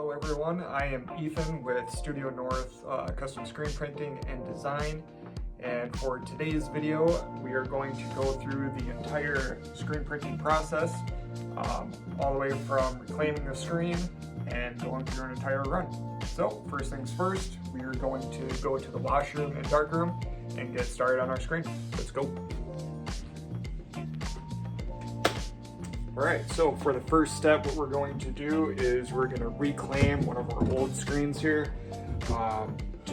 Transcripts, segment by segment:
Hello everyone, I am Ethan with Studio North Custom Screen Printing and Design, and for today's video we are going to go through the entire screen printing process, all the way from reclaiming the screen and going through an entire run. So first things first, we are going to go to the washroom and darkroom and get started on our screen. Let's go. Alright, so for the first step, what we're going to do is we're going to reclaim one of our old screens here. To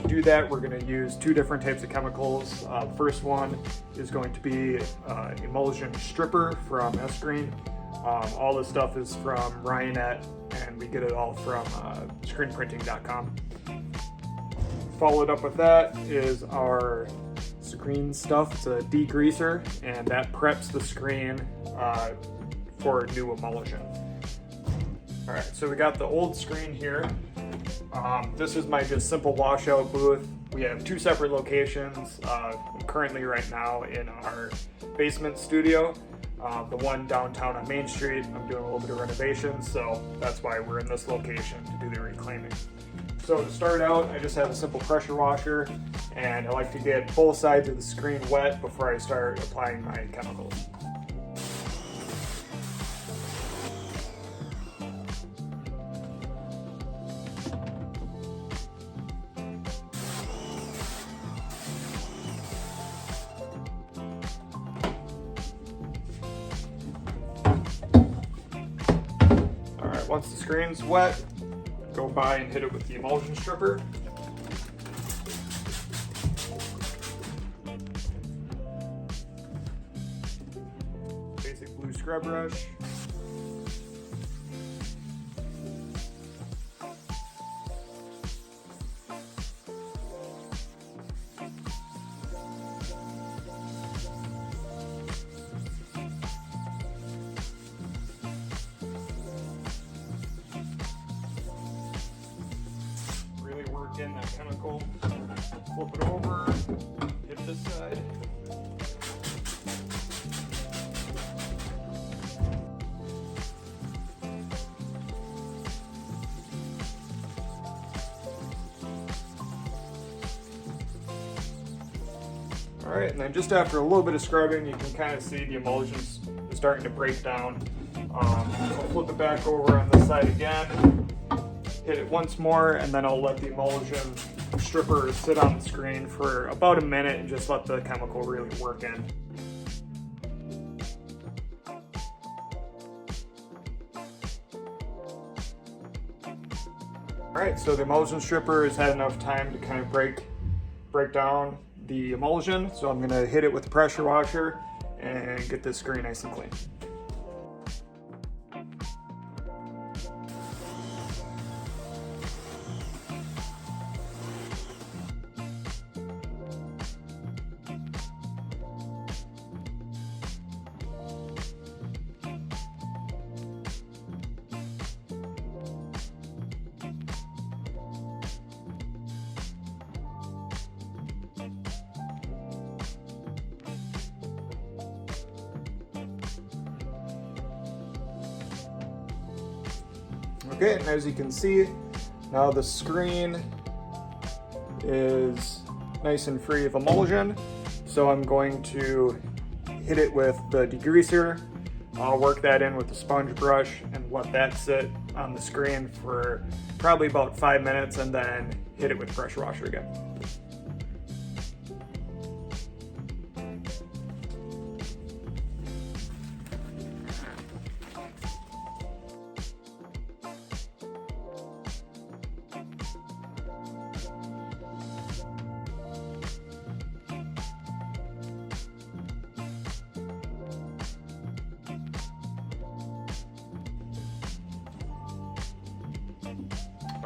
do that, we're going to use two different types of chemicals. First one is going to be emulsion stripper from Escreen. All this stuff is from Ryonet, and we get it all from screenprinting.com. Followed up with that is our screen stuff. It's a degreaser, and that preps the screen for new emulsion. All right, so we got the old screen here. This is my just simple washout booth. We have two separate locations. Currently right now in our basement studio. The one downtown on Main Street, I'm doing a little bit of renovation, so that's why we're in this location to do the reclaiming. So to start out, I just have a simple pressure washer, and I like to get both sides of the screen wet before I start applying my chemicals. Once the screen's wet, go by and hit it with the emulsion stripper. Basic blue scrub brush. In that chemical, flip it over, hit this side. All right, and then just after a little bit of scrubbing, you can kind of see the emulsion's starting to break down. I'll flip it back over on this side again. Hit it once more, and then I'll let the emulsion stripper sit on the screen for about a minute and just let the chemical really work in. Alright, so the emulsion stripper has had enough time to kind of break down the emulsion, so I'm going to hit it with the pressure washer and get this screen nice and clean. Okay, and as you can see, now the screen is nice and free of emulsion, so I'm going to hit it with the degreaser. I'll work that in with the sponge brush and let that sit on the screen for probably about 5 minutes, and then hit it with the pressure washer again.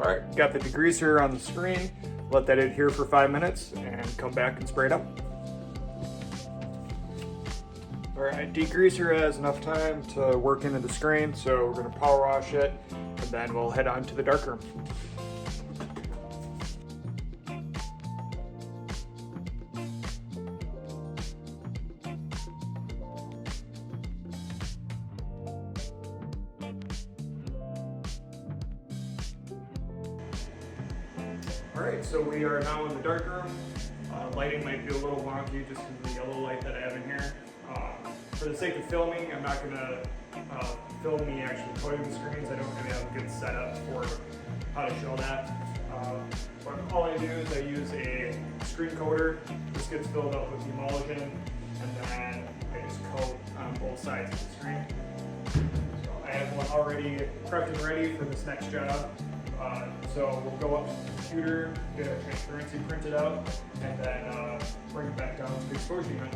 Alright, got the degreaser on the screen, let that adhere for 5 minutes, and come back and spray it up. Alright, degreaser has enough time to work into the screen, so we're going to power wash it, and then we'll head on to the darkroom. Alright, so we are now in the dark room. Lighting might be a little wonky just because of the yellow light that I have in here. For the sake of filming, I'm not going to film me actually coding the screens. I don't really have a good setup for how to show that. But all I do is I use a screen coater. This gets filled up with emulsion, and then I just coat on both sides of the screen. So I have one already prepped and ready for this next job. So we'll go up to the computer, get our transparency printed out, and then bring it back down to the exposure unit.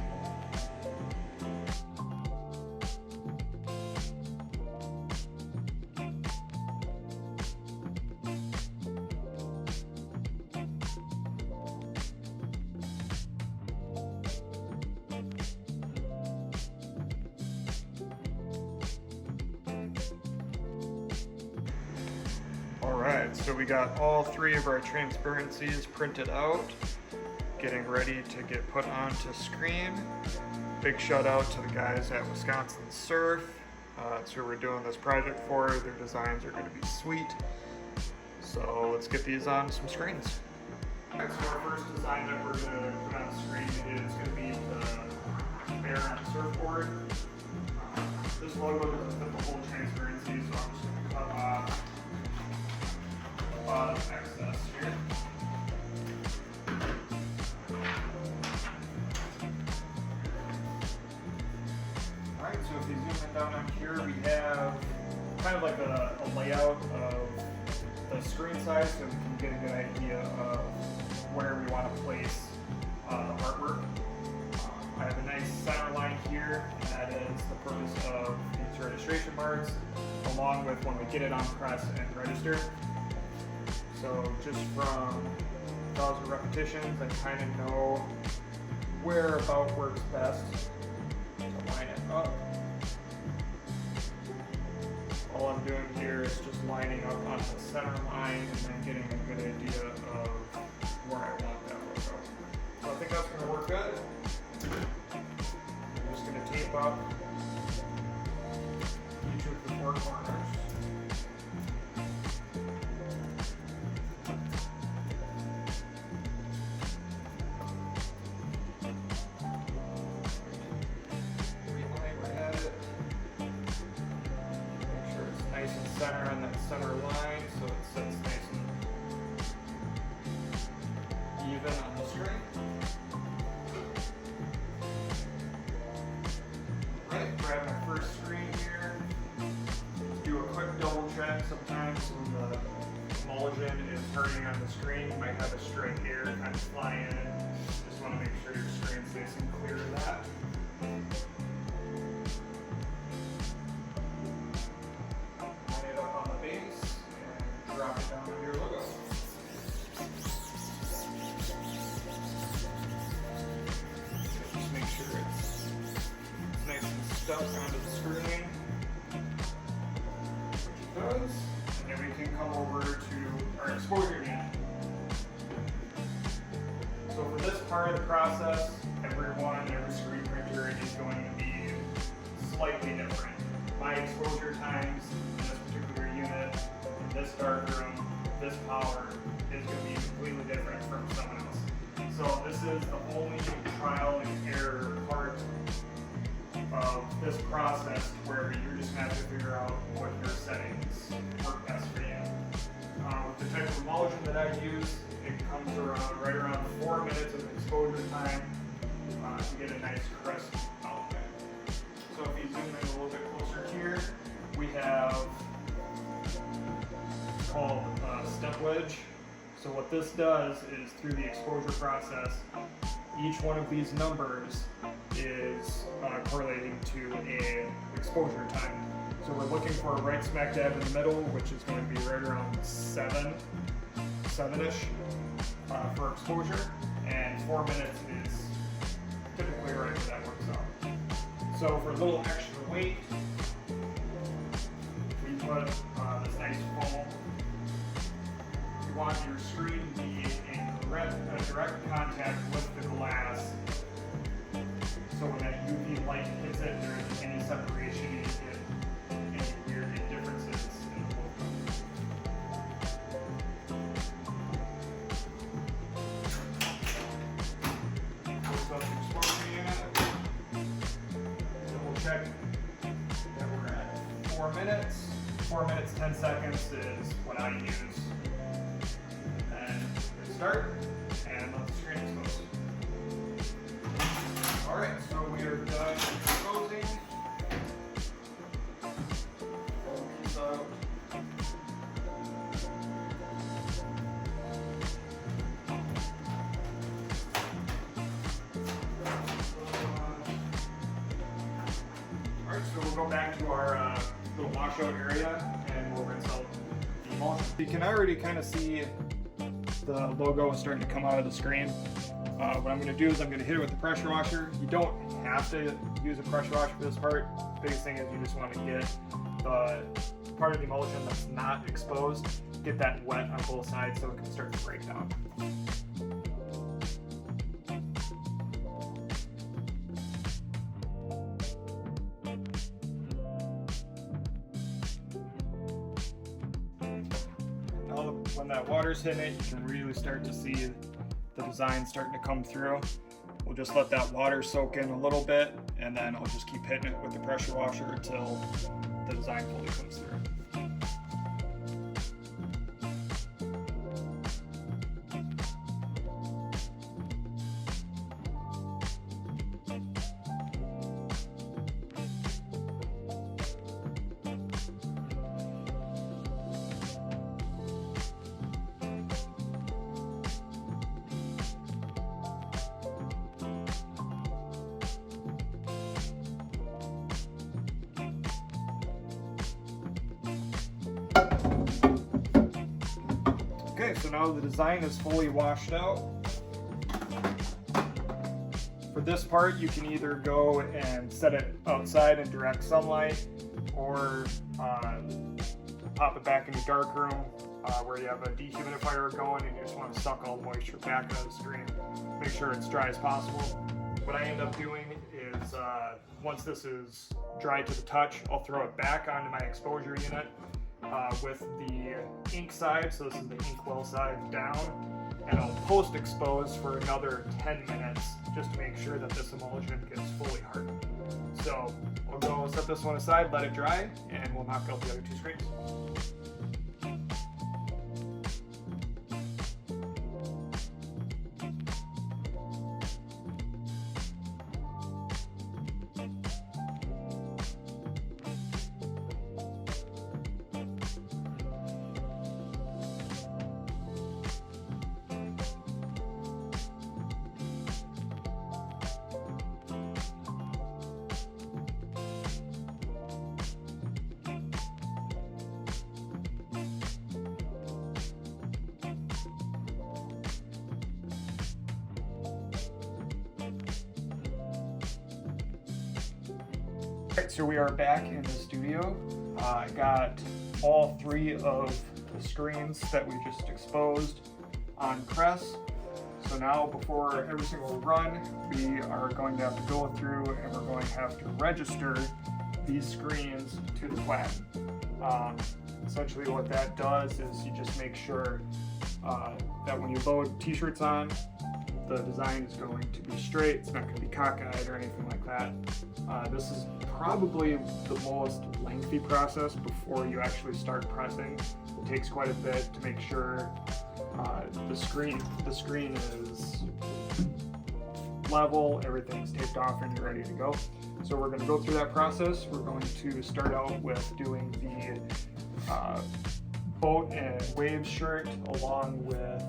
Alright, so we got all three of our transparencies printed out, getting ready to get put onto screen. Big shout out to the guys at Wisconsin Surf. That's who we're doing this project for. Their designs are going to be sweet. So let's get these on some screens. Alright, so our first design that we're going to put on the screen is going to be the bear on the surfboard. This logo doesn't fit the whole transparency, so I'm just going to cut off a lot of excess here. Alright, so if you zoom in down on here, we have kind of like a layout of the screen size so we can get a good idea of where we want to place the artwork. I have a nice center line here, and that is the purpose of these registration marks, along with when we get it on press and register. So just from 1,000 repetitions, I kind of know where about works best to line it up. All I'm doing here is just lining up on the center line and then getting a good idea of where I want that logo. So I think that's going to work good. I'm just going to tape up each of the four corners. Center on that center line so it sits nice and even on the screen. Right, grab my first screen here. Do a quick double check. Sometimes when the emulsion is hurting on the screen, you might have a stray hair kind of fly in. Just want to make sure your screen's nice and clear of that. Drop it down on your logo. Just make sure it's nice and stuck onto the screen, which it does. And then we can come over to our exposure unit. So for this part of the process, every screen printer is going to be slightly different. My exposure times in this particular unit, this dark room, this power is going to be completely different from someone else. So this is the only trial and error part of this process where you're just going to have to figure out what your settings work best for you. With the type of emulsion that I use, it comes around right around 4 minutes of exposure time to get a nice crisp outfit. So if you zoom in a little bit closer here, we have called step wedge. So what this does is through the exposure process, each one of these numbers is correlating to a exposure time. So we're looking for right smack dab in the middle, which is going to be right around 7-ish for exposure, and 4 minutes is typically right where that works out. So for a little extra weight, we put this nice foam. You want your screen to be in direct contact with the glass, so when that UV light hits it, there isn't any separation, you get any weird differences in the logo. 4 minutes. 4 minutes, 10 seconds is what I use. And hit start, and let the screen expose. Alright, so we are done exposing. Pull these out. Alright, so we'll go back to our little washout area and we'll rinse out the emulsion. You can already kind of see the logo starting to come out of the screen. What I'm going to do is I'm going to hit it with the pressure washer. You don't have to use a pressure washer for this part. The biggest thing is you just want to get the part of the emulsion that's not exposed, get that wet on both sides so it can start to break down. When that water's hitting it, you can really start to see the design starting to come through. We'll just let that water soak in a little bit, and then I'll just keep hitting it with the pressure washer until the design fully comes through. Okay, so now the design is fully washed out. For this part, you can either go and set it outside in direct sunlight, or pop it back in your dark room where you have a dehumidifier going and you just want to suck all the moisture back out of the screen. Make sure it's dry as possible. What I end up doing is once this is dry to the touch, I'll throw it back onto my exposure unit with the ink side, so this is the inkwell side, down, and I'll post expose for another 10 minutes just to make sure that this emulsion gets fully hardened. So we'll go set this one aside, let it dry, and we'll knock out the other two screens. Alright, so we are back in the studio. I got all three of the screens that we just exposed on press. So now, before every single run, we are going to have to go through and we're going to have to register these screens to the Platen. Essentially what that does is you just make sure that when you load t-shirts on, the design is going to be straight, it's not going to be cockeyed or anything like that. This is probably the most lengthy process before you actually start pressing. It takes quite a bit to make sure the screen is level, everything's taped off, and you're ready to go. So we're going to go through that process. We're going to start out with doing the boat and waves shirt along with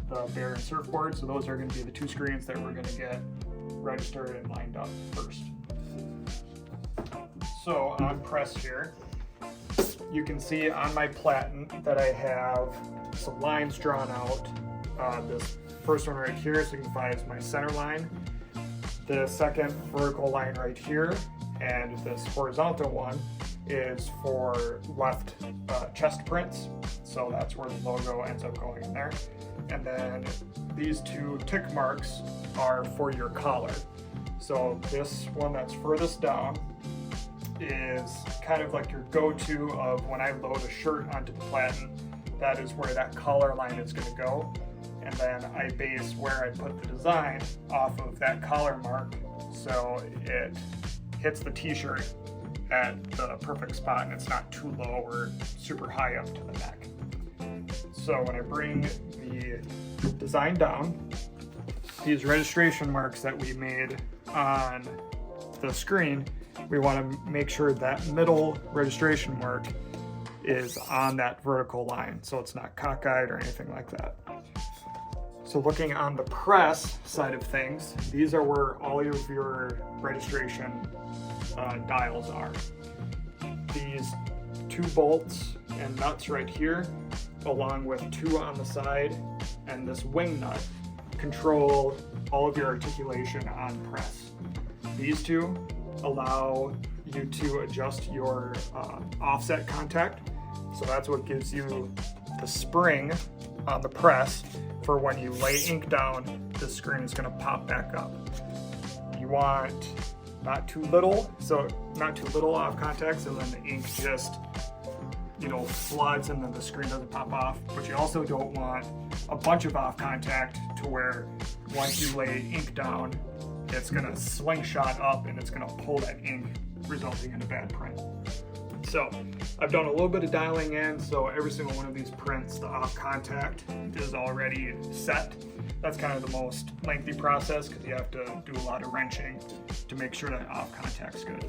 the bear and surfboard. So those are going to be the two screens that we're going to get registered and lined up first. So on press here, you can see on my Platen that I have some lines drawn out. This first one right here signifies my center line. The second vertical line right here, and this horizontal one is for left chest prints. So that's where the logo ends up going in there. And then these two tick marks are for your collar. So this one that's furthest down is kind of like your go-to of when I load a shirt onto the Platen. That is where that collar line is going to go. And then I base where I put the design off of that collar mark, so it hits the t-shirt at the perfect spot and it's not too low or super high up to the neck. So when I bring the design down, these registration marks that we made on the screen, we want to make sure that middle registration mark is on that vertical line, so it's not cockeyed or anything like that. So looking on the press side of things, these are where all of your registration dials are. These 2 bolts and nuts right here, along with 2 on the side and this wing nut, control all of your articulation on press. These 2 allow you to adjust your offset contact. So that's what gives you the spring on the press for when you lay ink down, the screen is going to pop back up. You want not too little off contact, so then the ink just, floods and then the screen doesn't pop off. But you also don't want a bunch of off contact to where once you lay ink down, it's going to slingshot up and it's going to pull that ink, resulting in a bad print. So I've done a little bit of dialing in, so every single one of these prints, the off contact is already set. That's kind of the most lengthy process because you have to do a lot of wrenching to make sure that off contact's good.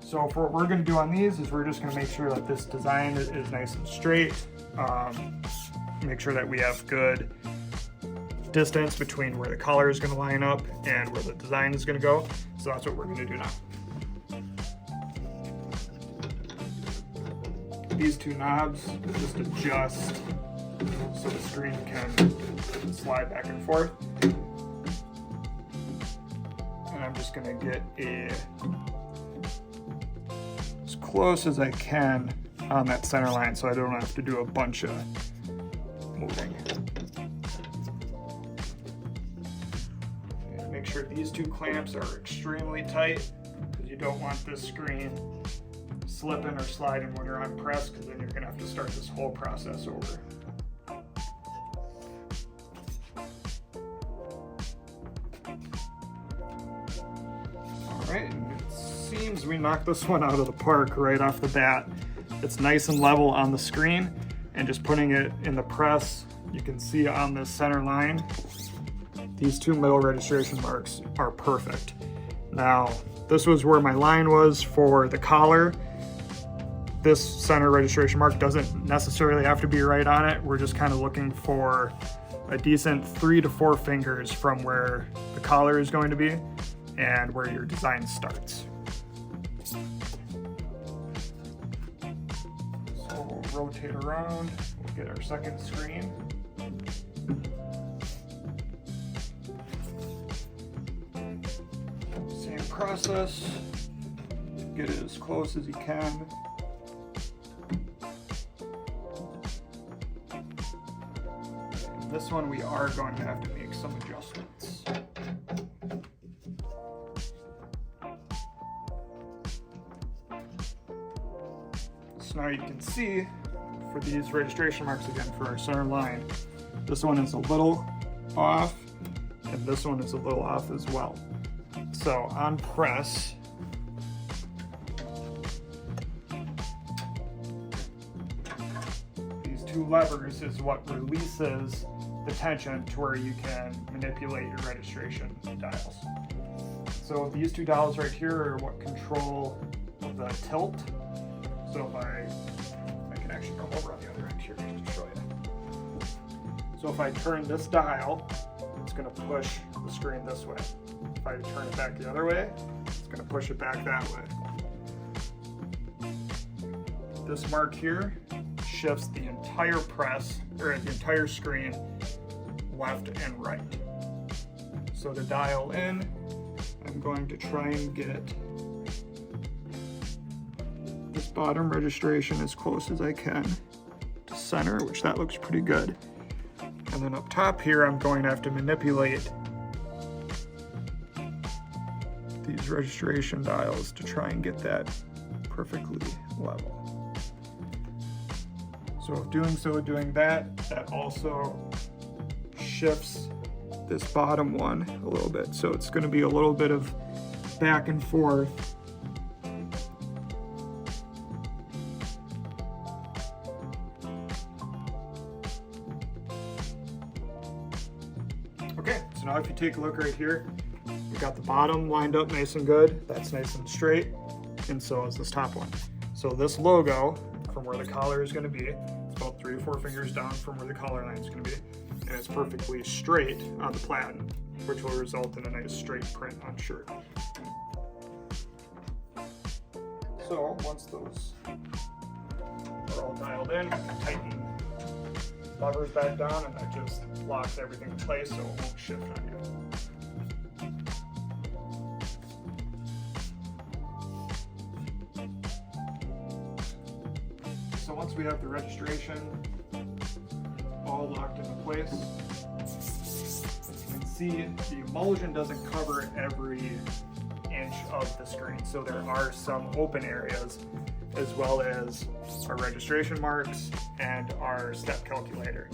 So for what we're going to do on these is we're just going to make sure that this design is nice and straight. Make sure that we have good distance between where the collar is going to line up and where the design is going to go. So that's what we're going to do now. These 2 knobs just adjust so the screen can slide back and forth. And I'm just going to get as close as I can on that center line so I don't have to do a bunch of moving. And make sure these 2 clamps are extremely tight because you don't want this screen slipping or sliding when you're on press, because then you're going to have to start this whole process over. Alright, it seems we knocked this one out of the park right off the bat. It's nice and level on the screen, and just putting it in the press, you can see on this center line, these 2 middle registration marks are perfect. Now, this was where my line was for the collar. This center registration mark doesn't necessarily have to be right on it. We're just kind of looking for a decent 3 to 4 fingers from where the collar is going to be and where your design starts. So we'll rotate around, we'll get our second screen. Same process, get it as close as you can. This one we are going to have to make some adjustments. So now you can see for these registration marks again for our center line, this one is a little off and this one is a little off as well. So on press, these 2 levers is what releases the tension to where you can manipulate your registration dials. So these 2 dials right here are what control the tilt. So if I can actually come over on the other end here just to show you. So if I turn this dial, it's going to push the screen this way. If I turn it back the other way, it's going to push it back that way. This mark here shifts the entire press, or the entire screen, left and right. So to dial in, I'm going to try and get this bottom registration as close as I can to center, which that looks pretty good. And then up top here, I'm going to have to manipulate these registration dials to try and get that perfectly level. So doing that, that also shifts this bottom one a little bit. So it's going to be a little bit of back and forth Okay, so now if you take a look right here, we got the bottom lined up nice and good. That's nice and straight, and so is this top one. So this logo, from where the collar is going to be, it's about 3 to 4 fingers down from where the collar line is going to be, and it's perfectly straight on the platen, which will result in a nice straight print on shirt. So once those are all dialed in, we can tighten levers back down, and that just locks everything in place so it won't shift on you. So once we have the registration all locked into place, as you can see, the emulsion doesn't cover every inch of the screen. So there are some open areas, as well as our registration marks and our step calculator.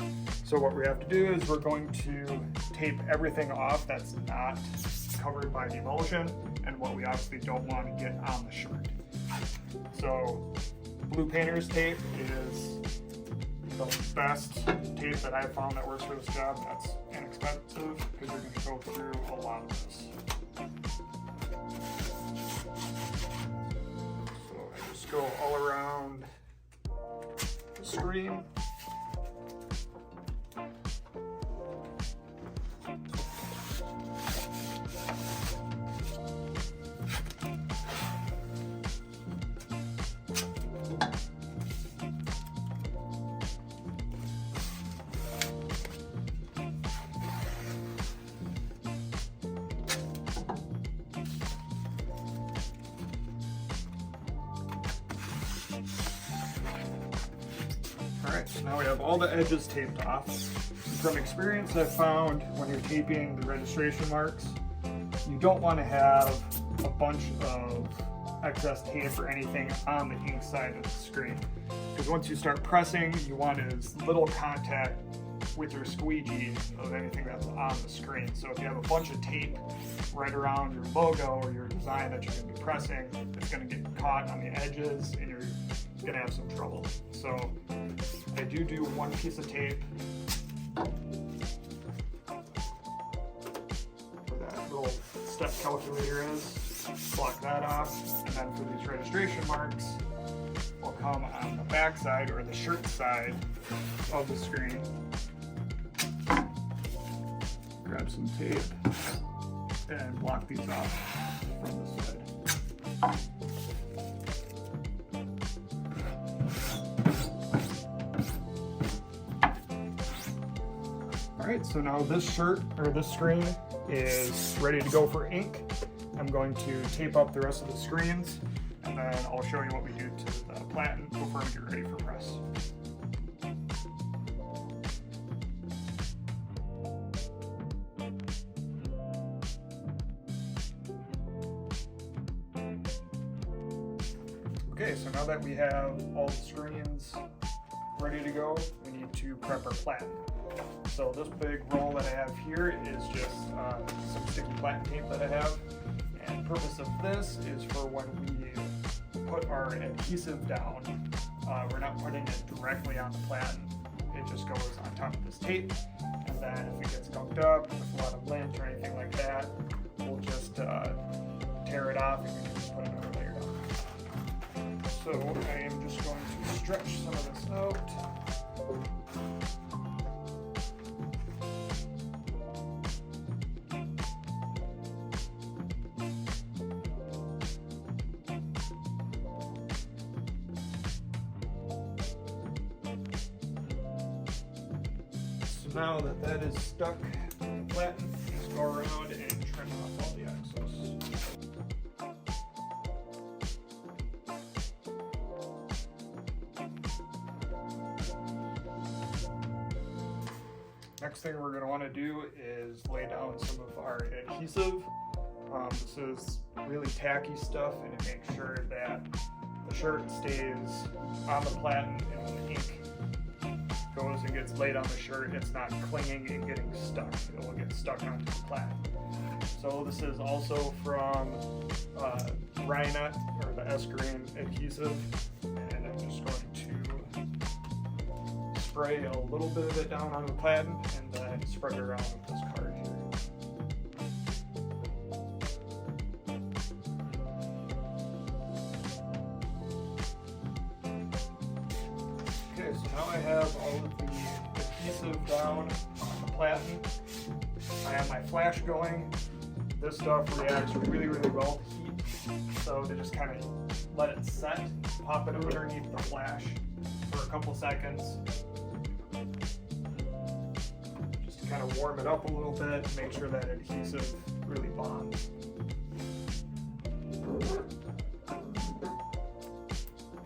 So what we have to do is we're going to tape everything off that's not covered by the emulsion and what we obviously don't want to get on the shirt. So blue painter's tape is the best tape that I've found that works for this job. That's inexpensive because you're going to go through a lot of this. Go all around the screen. Alright, so now we have all the edges taped off. From experience, I've found when you're taping the registration marks, you don't want to have a bunch of excess tape or anything on the ink side of the screen. Because once you start pressing, you want as little contact with your squeegee of anything that's on the screen. So if you have a bunch of tape right around your logo or your design that you're going to be pressing, it's going to get caught on the edges and you're going to have some trouble. So I do one piece of tape where that little step calculator is, block that off, and then for these registration marks, will come on the back side or the shirt side of the screen. Grab some tape and block these off from the side. Alright, so now this shirt or this screen is ready to go for ink. I'm going to tape up the rest of the screens, and then I'll show you what we do to the platen before we get ready for press. Okay, so now that we have all the screens ready to go, we need to prep our platen. So this big roll that I have here is just some sticky platen tape that I have. And the purpose of this is for when we put our adhesive down, we're not putting it directly on the platen. It just goes on top of this tape. And then if it gets gunked up with a lot of lint or anything like that, we'll just tear it off and we can just put another layer down. So I am just going to stretch some of this out. So now that that is stuck on the platen, just go around and trim off all the excess. Next thing we're going to want to do is lay down some of our adhesive. This is really tacky stuff, and it makes sure that the shirt stays on the platen, and when the ink goes and gets laid on the shirt, it's not clinging and getting stuck. It will get stuck onto the platen. So this is also from Ryonet, or the S-Green adhesive, and I'm just going to spray a little bit of it down on the platen and then spread it around with this card here. adhesive down on the platen. I have my flash going. This stuff reacts really, really well to heat. So to just kind of let it set, pop it underneath the flash for a couple seconds. Just to kind of warm it up a little bit, make sure that adhesive really bonds.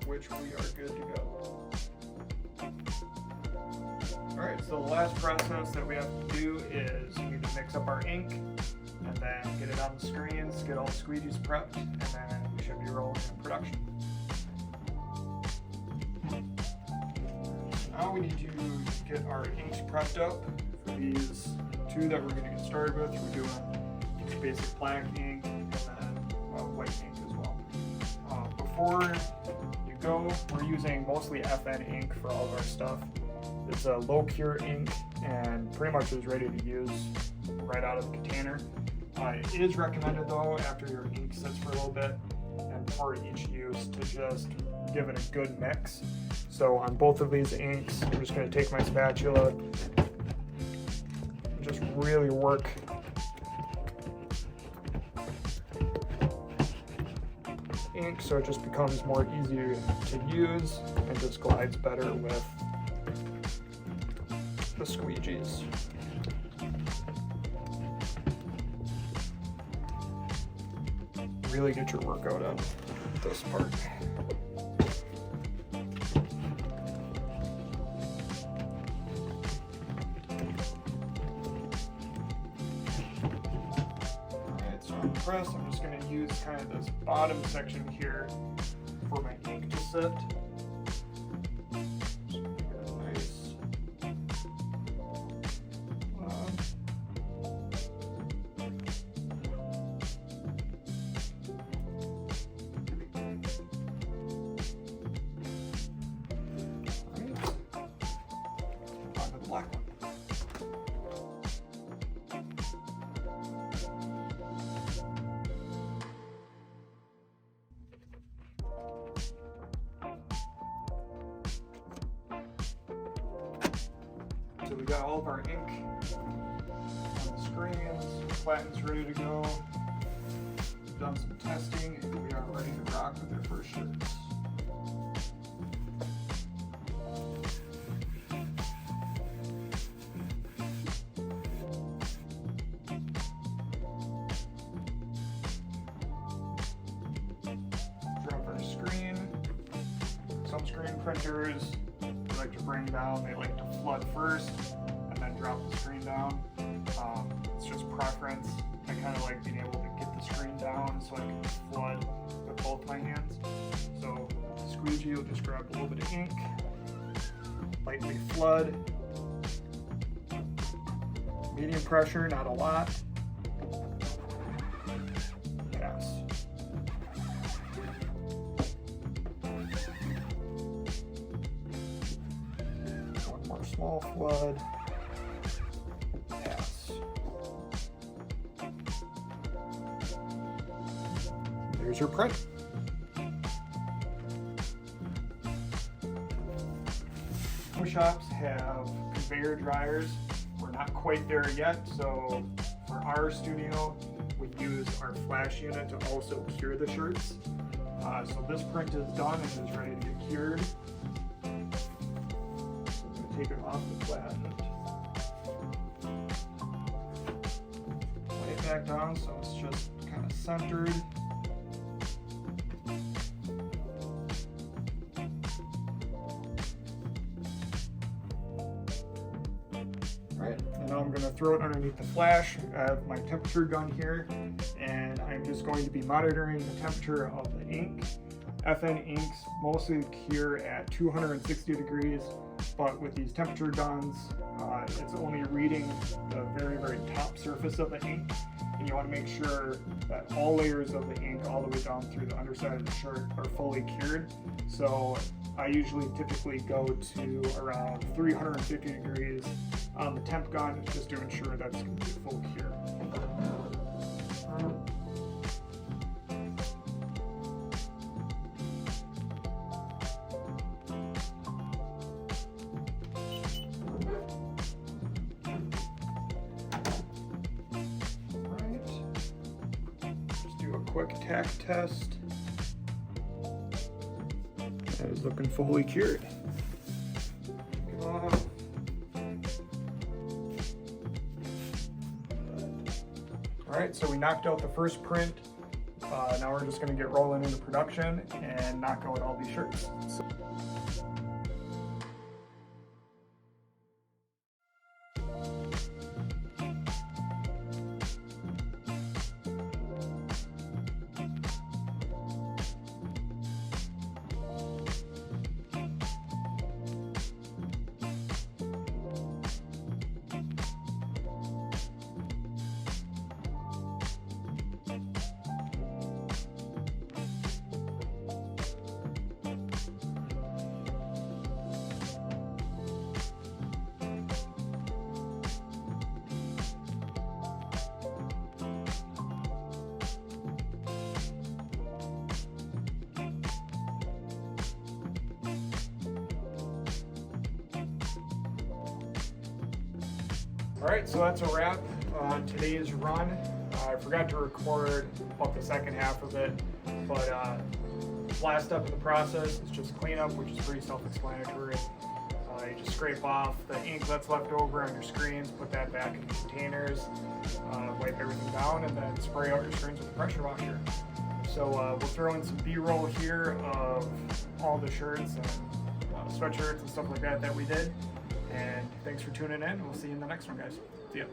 Which we are good to go. Alright, so the last process that we have to do is we need to mix up our ink and then get it on the screens, get all the squeegees prepped, and then we should be rolling in production. Now we need to get our inks prepped up for these two that we're going to get started with. We're doing basic black ink and then white ink as well. Before you go, we're using mostly FN ink for all of our stuff. It's a low cure ink and pretty much is ready to use right out of the container. It is recommended though, after your ink sits for a little bit and before each use, to just give it a good mix. So on both of these inks, I'm just going to take my spatula and just really work ink so it just becomes more easy to use and just glides better with the squeegees. Really get your workout on this part. Alright, so on press, I'm just going to use kind of this bottom section here for my ink to sit. Black one. So we got all of our ink on the screens, platen's ready to go. We've done some testing and we are ready to rock with our first shirts. Some screen printers they like to bring down, they like to flood first and then drop the screen down. It's just preference. I kind of like being able to get the screen down so I can flood with both my hands. So the squeegee will just grab a little bit of ink, lightly flood, medium pressure, not a lot. Pass. Small flood, pass. There's your print. Most shops have conveyor dryers. We're not quite there yet, so for our studio, we use our flash unit to also cure the shirts. So this print is done and is ready to get cured. Take it off the platen. Lay it back down so it's just kind of centered. Alright, and now I'm going to throw it underneath the flash. I have my temperature gun here, and I'm just going to be monitoring the temperature of the ink. FN inks mostly cure at 260 degrees. But with these temperature guns, it's only reading the very, very top surface of the ink, and you want to make sure that all layers of the ink all the way down through the underside of the shirt are fully cured. So I usually typically go to around 350 degrees on the temp gun just to ensure that's going to be full cure. quick tack test. That is looking fully cured. Alright, so we knocked out the first print. Now we're just going to get rolling into production and knock out all these shirts. Alright, so that's a wrap on today's run. I forgot to record about the second half of it, but last step in the process is just cleanup, which is pretty self-explanatory. You just scrape off the ink that's left over on your screens, put that back in the containers, wipe everything down, and then spray out your screens with a pressure washer. So we'll throw in some B-roll here of all the shirts and sweatshirts and stuff like that we did. And thanks for tuning in. We'll see you in the next one, guys. See ya.